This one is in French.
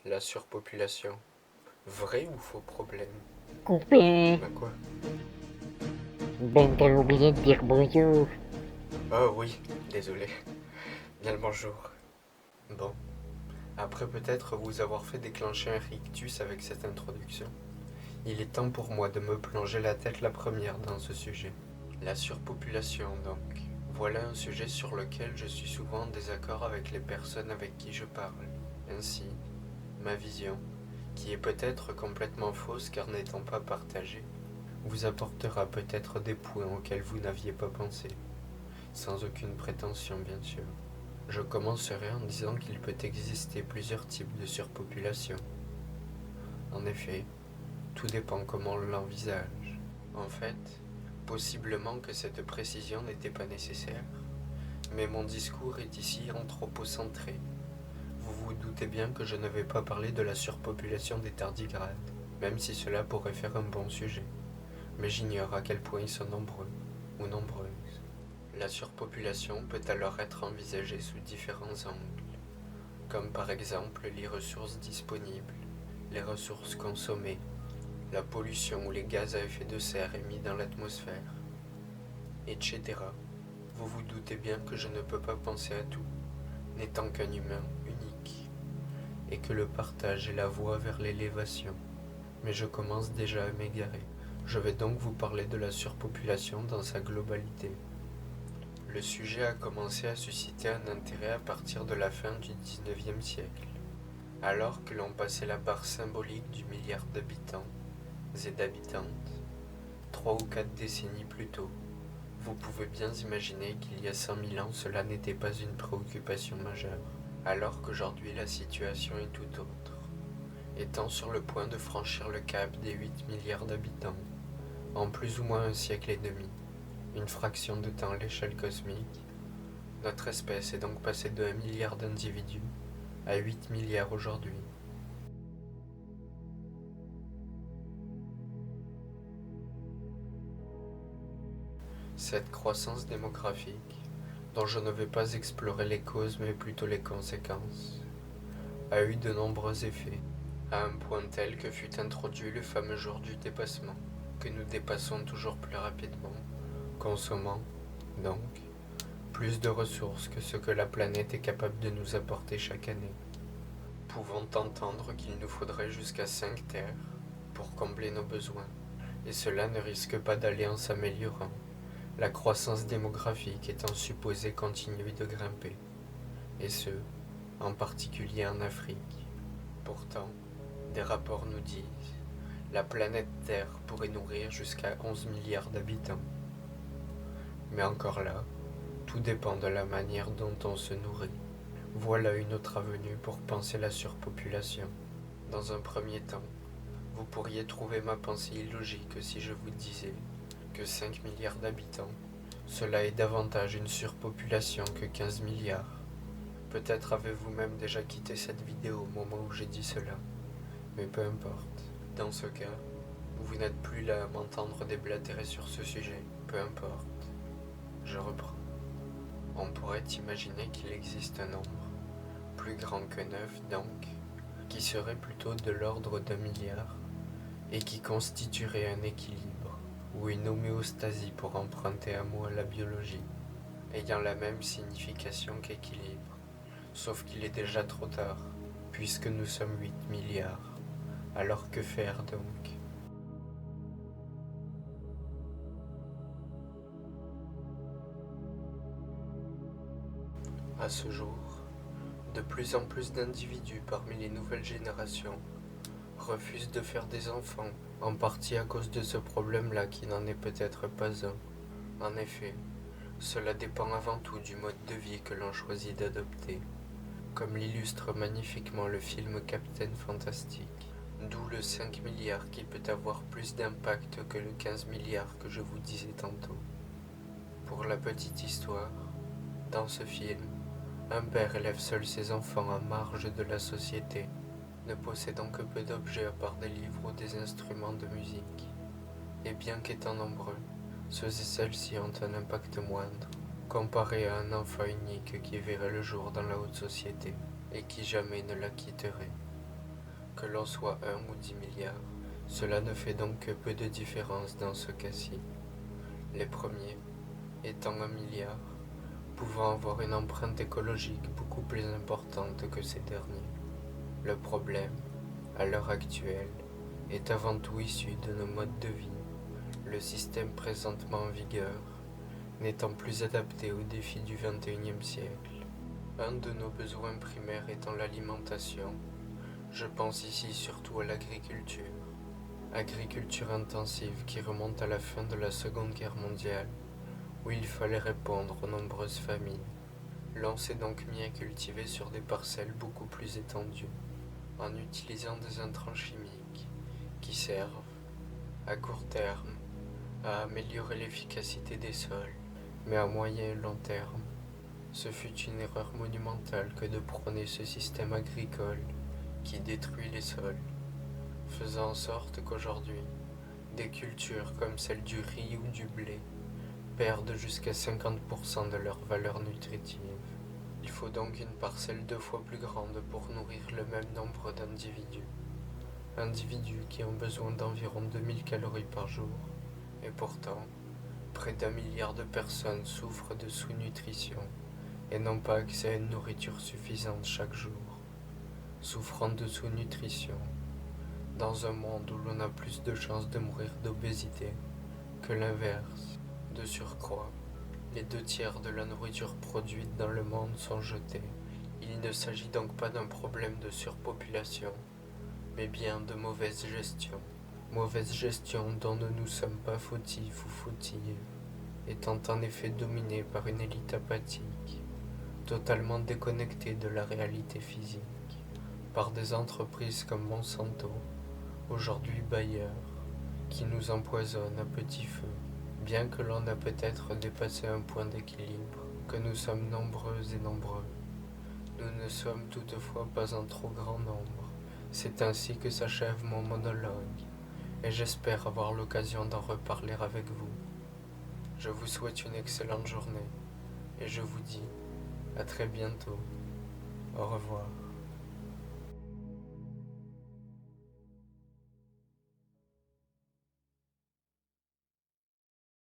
La surpopulation. Vrai ou faux problème? Coupé. Bah quoi? Ben t'as oublié de dire bonjour. Oh oui, désolé. Bien le bonjour. Bon, après peut-être vous avoir fait déclencher un rictus avec cette introduction, il est temps pour moi de me plonger la tête la première dans ce sujet. La surpopulation donc. Voilà un sujet sur lequel je suis souvent en désaccord avec les personnes avec qui je parle. Ainsi, ma vision, qui est peut-être complètement fausse car n'étant pas partagée, vous apportera peut-être des points auxquels vous n'aviez pas pensé, sans aucune prétention bien sûr. Je commencerai en disant qu'il peut exister plusieurs types de surpopulation. En effet, tout dépend comment on l'envisage. En fait, possiblement que cette précision n'était pas nécessaire, mais mon discours est ici anthropocentré. Vous vous doutez bien que je ne vais pas parler de la surpopulation des tardigrades, même si cela pourrait faire un bon sujet. Mais j'ignore à quel point ils sont nombreux ou nombreuses. La surpopulation peut alors être envisagée sous différents angles, comme par exemple les ressources disponibles, les ressources consommées, la pollution ou les gaz à effet de serre émis dans l'atmosphère, etc. Vous vous doutez bien que je ne peux pas penser à tout, n'étant qu'un humain unique, et que le partage est la voie vers l'élévation. Mais je commence déjà à m'égarer. Je vais donc vous parler de la surpopulation dans sa globalité. Le sujet a commencé à susciter un intérêt à partir de la fin du XIXe siècle, alors que l'on passait la barre symbolique du milliard d'habitants et d'habitantes, 3 ou 4 décennies plus tôt. Vous pouvez bien imaginer qu'il y a 100 000 ans cela n'était pas une préoccupation majeure, alors qu'aujourd'hui la situation est tout autre, étant sur le point de franchir le cap des 8 milliards d'habitants, en plus ou moins un siècle et demi, une fraction de temps à l'échelle cosmique. Notre espèce est donc passée de 1 milliard d'individus à 8 milliards aujourd'hui. Cette croissance démographique, dont je ne vais pas explorer les causes mais plutôt les conséquences, a eu de nombreux effets, à un point tel que fut introduit le fameux jour du dépassement, que nous dépassons toujours plus rapidement, consommant, donc, plus de ressources que ce que la planète est capable de nous apporter chaque année, pouvant entendre qu'il nous faudrait jusqu'à 5 terres pour combler nos besoins, et cela ne risque pas d'aller en s'améliorant, la croissance démographique étant supposée continuer de grimper, et ce, en particulier en Afrique. Pourtant, des rapports nous disent la planète Terre pourrait nourrir jusqu'à 11 milliards d'habitants. Mais encore là, tout dépend de la manière dont on se nourrit. Voilà une autre avenue pour penser la surpopulation. Dans un premier temps, vous pourriez trouver ma pensée illogique si je vous disais que 5 milliards d'habitants, cela est davantage une surpopulation que 15 milliards. Peut-être avez-vous même déjà quitté cette vidéo au moment où j'ai dit cela, mais peu importe. Dans ce cas, vous n'êtes plus là à m'entendre déblatérer sur ce sujet, peu importe. Je reprends. On pourrait imaginer qu'il existe un nombre, plus grand que 9 donc, qui serait plutôt de l'ordre d'1 milliard, et qui constituerait un équilibre, ou une homéostasie pour emprunter un mot à la biologie, ayant la même signification qu'équilibre, sauf qu'il est déjà trop tard, puisque nous sommes 8 milliards. Alors que faire donc? À ce jour, de plus en plus d'individus parmi les nouvelles générations refusent de faire des enfants, en partie à cause de ce problème-là qui n'en est peut-être pas un. En effet, cela dépend avant tout du mode de vie que l'on choisit d'adopter, comme l'illustre magnifiquement le film Captain Fantastic, d'où le 5 milliards qui peut avoir plus d'impact que le 15 milliards que je vous disais tantôt. Pour la petite histoire, dans ce film, un père élève seul ses enfants en marge de la société, ne possédant que peu d'objets à part des livres ou des instruments de musique. Et bien qu'étant nombreux, ceux et celles-ci ont un impact moindre, comparé à un enfant unique qui verrait le jour dans la haute société et qui jamais ne la quitterait. Que l'on soit 1 ou 10 milliards, cela ne fait donc que peu de différence dans ce cas-ci. Les premiers, étant 1 milliard, pouvant avoir une empreinte écologique beaucoup plus importante que ces derniers. Le problème, à l'heure actuelle, est avant tout issu de nos modes de vie, le système présentement en vigueur n'étant plus adapté aux défis du XXIe siècle. Un de nos besoins primaires étant l'alimentation, je pense ici surtout à l'agriculture. Agriculture intensive qui remonte à la fin de la Seconde Guerre mondiale, où il fallait répondre aux nombreuses famines. L'on s'est donc mis à cultiver sur des parcelles beaucoup plus étendues, en utilisant des intrants chimiques qui servent, à court terme, à améliorer l'efficacité des sols, mais à moyen et long terme, ce fut une erreur monumentale que de prôner ce système agricole qui détruit les sols, faisant en sorte qu'aujourd'hui, des cultures comme celle du riz ou du blé perdent jusqu'à 50% de leur valeur nutritive. Il faut donc une parcelle 2 fois plus grande pour nourrir le même nombre d'individus. Individus qui ont besoin d'environ 2000 calories par jour. Et pourtant, près d'1 milliard de personnes souffrent de sous-nutrition et n'ont pas accès à une nourriture suffisante chaque jour. Souffrant de sous-nutrition, dans un monde où l'on a plus de chances de mourir d'obésité que l'inverse. De surcroît, les 2 tiers de la nourriture produite dans le monde sont jetés. Il ne s'agit donc pas d'un problème de surpopulation, mais bien de mauvaise gestion. Mauvaise gestion dont ne nous sommes pas fautifs ou fautives, étant en effet dominés par une élite apathique, totalement déconnectée de la réalité physique, par des entreprises comme Monsanto, aujourd'hui Bayer, qui nous empoisonnent à petit feu, bien que l'on a peut-être dépassé un point d'équilibre, que nous sommes nombreux et nombreux. Nous ne sommes toutefois pas un trop grand nombre. C'est ainsi que s'achève mon monologue, et j'espère avoir l'occasion d'en reparler avec vous. Je vous souhaite une excellente journée, et je vous dis à très bientôt. Au revoir.